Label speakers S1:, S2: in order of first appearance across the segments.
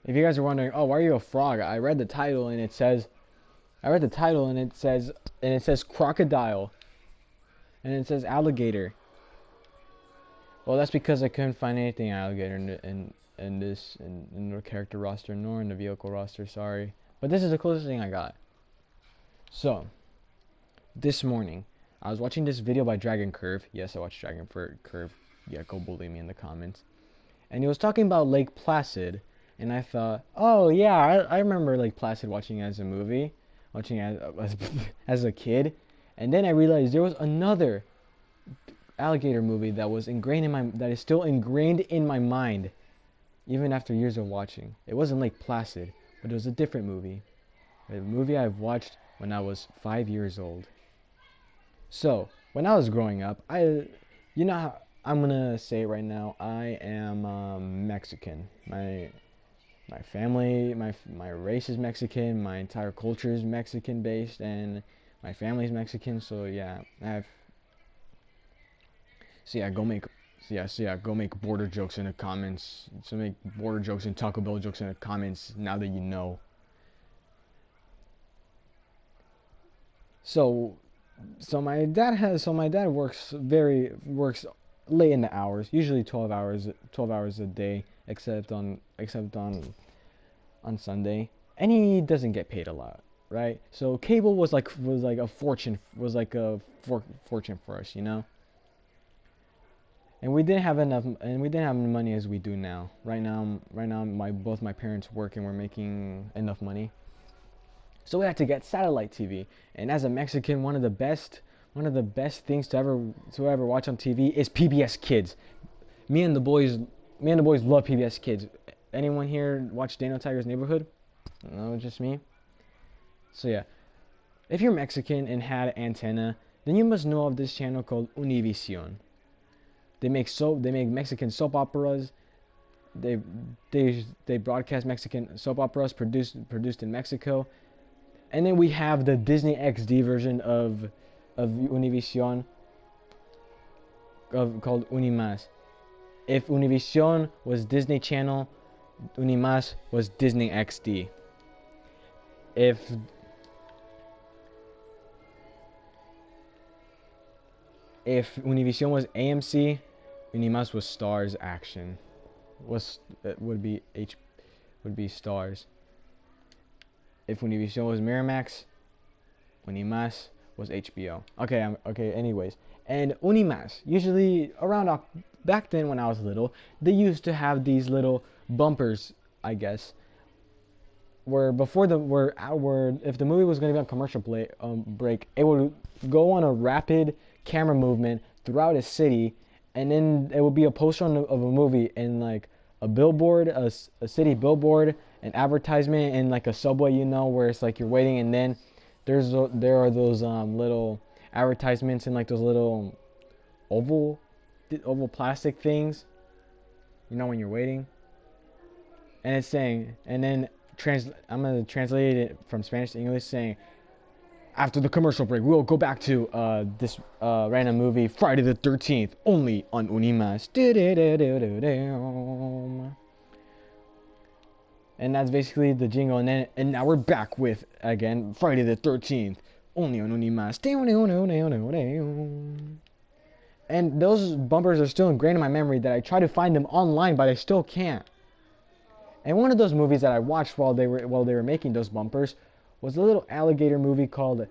S1: If you guys are wondering, oh, why are you a frog? I read the title and it says, and it says crocodile, and it says alligator. Well, that's because I couldn't find anything alligator in the character roster nor in the vehicle roster. Sorry, but this is the closest thing I got. So, this morning, I was watching this video by Dragon Curve. Yes, I watched Dragon Curve. Yeah, go bully me in the comments. And he was talking about Lake Placid, and I thought, oh yeah, I remember Lake Placid watching it as a movie, watching it as a kid, and then I realized there was another alligator movie that is still ingrained in my mind, even after years of watching. It wasn't Lake Placid, but it was a different movie, a movie I've watched when I was 5 years old. So when I was growing up, you know how, I'm gonna say it right now, I am Mexican. My family, my race is Mexican. My entire culture is Mexican based, and my family is Mexican. So yeah, go make border jokes in the comments. So make border jokes and Taco Bell jokes in the comments now that you know. So my dad works late in the hours, usually 12 hours a day, except on Sunday, and he doesn't get paid a lot, right? So cable was like a fortune for us, you know. And we didn't have enough money as we do now. Right now, both my parents work and we're making enough money. So we had to get satellite TV. And as a Mexican, one of the best things to ever watch on TV is PBS Kids. Me and the boys love PBS Kids. Anyone here watch Daniel Tiger's Neighborhood? No, just me. So yeah, if you're Mexican and had antenna, then you must know of this channel called Univision. They make Mexican soap operas. They broadcast Mexican soap operas produced in Mexico. And then we have the Disney XD version of Univision called Unimas. If Univision was Disney Channel, Unimas was Disney XD. If Univision was AMC, Unimas was Stars Action. Would be Stars. If Univision was Miramax, Unimas was HBO. Okay. Anyways, and Unimas usually around back then when I was little, they used to have these little bumpers, I guess, where if the movie was going to be on commercial break, it would go on a rapid camera movement throughout a city, and then it would be a poster of a movie and like a billboard, a city billboard, an advertisement, and like a subway, you know, where it's like you're waiting, and then there are those little advertisements in like those little oval plastic things, you know, when you're waiting, and it's saying, and then I'm gonna translate it from Spanish to English, saying, after the commercial break, we'll go back to this random movie, Friday the 13th, only on Unimas. And that's basically the jingle. And now we're back with, again, Friday the 13th, only on Unimas. And those bumpers are still ingrained in my memory that I try to find them online, but I still can't. And one of those movies that I watched while they were making those bumpers was a little alligator movie called,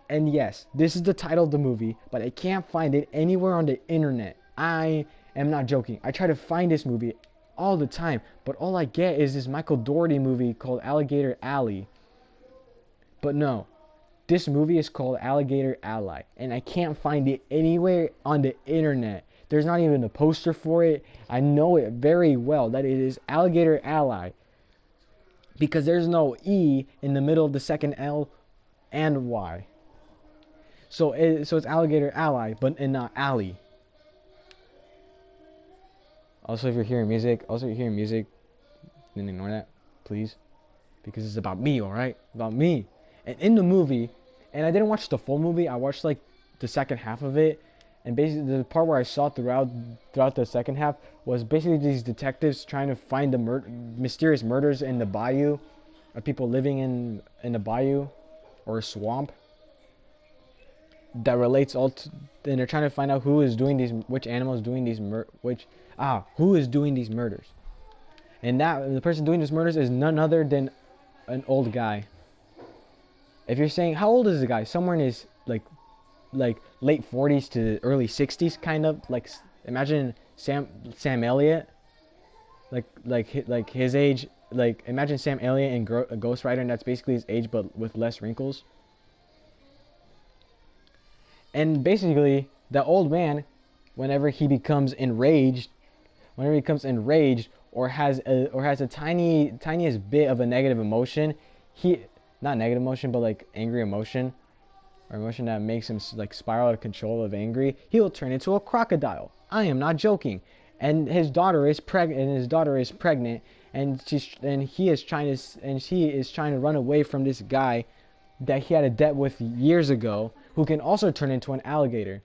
S1: and yes, this is the title of the movie, but I can't find it anywhere on the internet. I am not joking. I try to find this movie all the time, but all I get is this Michael Dougherty movie called Alligator Ally. But no, this movie is called Alligator Ally, and I can't find it anywhere on the internet. There's not even a poster for it. I know it very well that it is Alligator Ally, because there's no E in the middle of the second L and Y. So it's Alligator Ally, but not Alley. Also, if you're hearing music, then ignore that, please, because it's about me, alright? About me. And in the movie, and I didn't watch the full movie, I watched like the second half of it, And basically, the part where I saw throughout the second half was basically these detectives trying to find the mysterious murders in the bayou, of people living in the bayou or a swamp. That relates all to, and they're trying to find out who is doing these, which animal is doing these who is doing these murders. And that the person doing these murders is none other than an old guy. If you're saying how old is the guy, somewhere in his like late 40s to early 60s, kind of like, imagine Sam Elliott, like his age, like imagine Sam Elliott in Ghost Rider, and that's basically his age but with less wrinkles. And basically the old man, whenever he becomes enraged or has a tiniest bit of a negative emotion, he, not negative emotion but like angry emotion, or emotion that makes him like spiral out of control of angry, he will turn into a crocodile. I am not joking. And his daughter is pregnant, and she is trying to run away from this guy that he had a debt with years ago, who can also turn into an alligator.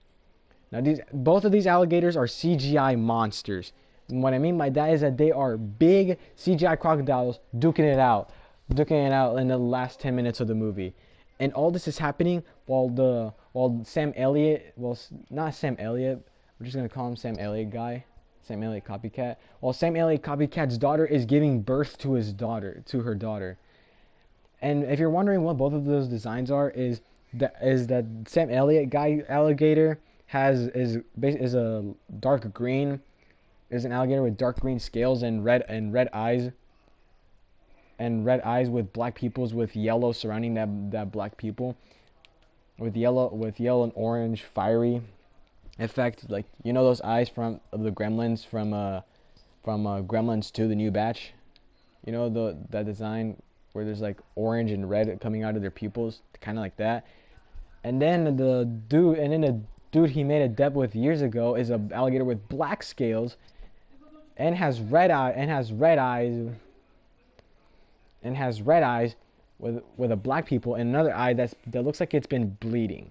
S1: Now both of these alligators are CGI monsters. And what I mean by that is that they are big CGI crocodiles duking it out in the last 10 minutes of the movie. And all this is happening while Sam Elliott, well, not Sam Elliott, we're just gonna call him Sam Elliott guy, Sam Elliott copycat. While Sam Elliott copycat's daughter is giving birth to her daughter. And if you're wondering what both of those designs are, is that Sam Elliott guy alligator is a dark green, is an alligator with dark green scales and red eyes. And red eyes with black pupils with yellow surrounding that black pupil, with yellow and orange fiery effect, like you know those eyes from the Gremlins from Gremlins 2, the new batch. You know that design where there's like orange and red coming out of their pupils, kind of like that. And then the dude he made a debt with years ago is a alligator with black scales and has red eyes with a black pupil and another eye that looks like it's been bleeding.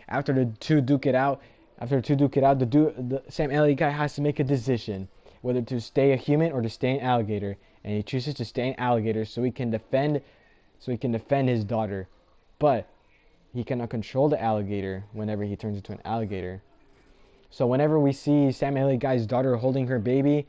S1: After the two duke it out, the Sam Elliott guy has to make a decision whether to stay a human or to stay an alligator, and he chooses to stay an alligator so he can defend his daughter. But he cannot control the alligator whenever he turns into an alligator. So whenever we see Sam Elliott guy's daughter holding her baby,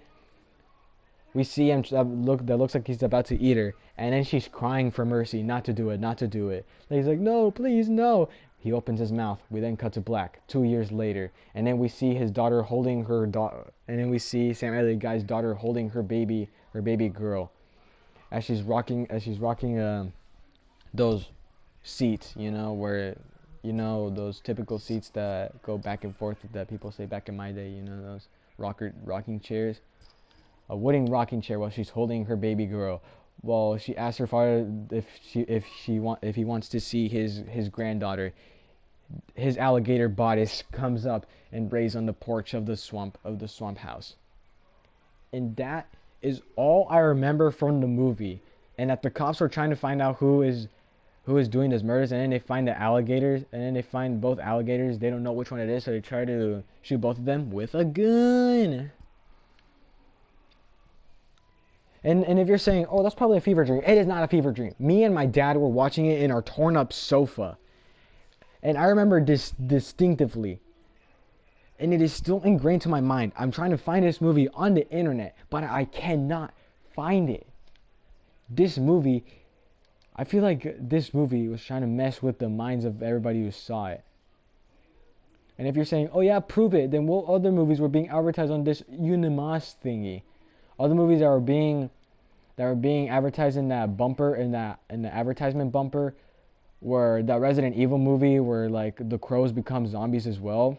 S1: we see him that looks like he's about to eat her, and then she's crying for mercy, not to do it. And he's like, no, please, no. He opens his mouth. We then cut to black 2 years later, and then we see his daughter holding her daughter, and then we see Sam Elliott guy's daughter holding her baby girl, as she's rocking those seats, those typical seats that go back and forth that people say back in my day, those rocking chairs. A wooden rocking chair while she's holding her baby girl. While she asks her father if he wants to see his granddaughter, his alligator bodice comes up and lays on the porch of the swamp house. And that is all I remember from the movie. And that the cops were trying to find out who is doing those murders, and then they find the alligators, and then they find both alligators. They don't know which one it is, so they try to shoot both of them with a gun. And if you're saying, oh, that's probably a fever dream, it is not a fever dream. Me and my dad were watching it in our torn up sofa. And I remember this distinctively. And it is still ingrained to my mind. I'm trying to find this movie on the internet, but I cannot find it. This movie, I feel like this movie was trying to mess with the minds of everybody who saw it. And if you're saying, oh yeah, prove it, then what other movies were being advertised on this Unimas thingy? Other movies that were being advertised in that bumper, in the advertisement bumper, were that Resident Evil movie where like the crows become zombies as well.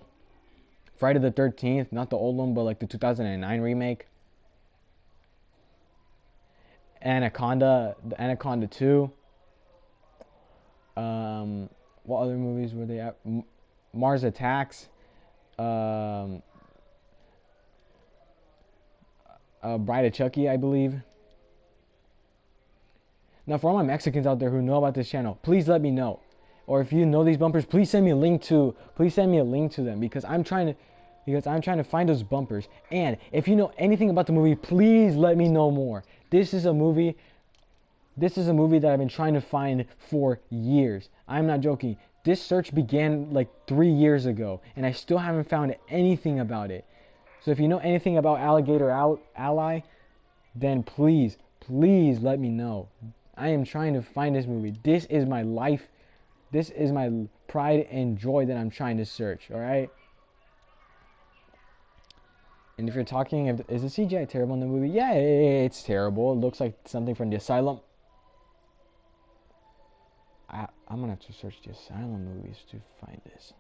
S1: Friday the 13th, not the old one, but like the 2009 remake. The Anaconda 2. What other movies were they at? Mars Attacks. Bride of Chucky, I believe. Now, for all my Mexicans out there who know about this channel, please let me know. Or if you know these bumpers, please send me a link to them, because I'm trying to find those bumpers. And if you know anything about the movie, please let me know more. This is a movie that I've been trying to find for years. I'm not joking. This search began like 3 years ago, and I still haven't found anything about it. So if you know anything about Alligator Ally, then please let me know. I am trying to find this movie. This is my life. This is my pride and joy that I'm trying to search, alright? And if you're talking, is the CGI terrible in the movie? Yeah, it's terrible. It looks like something from the Asylum. I'm gonna have to search the Asylum movies to find this.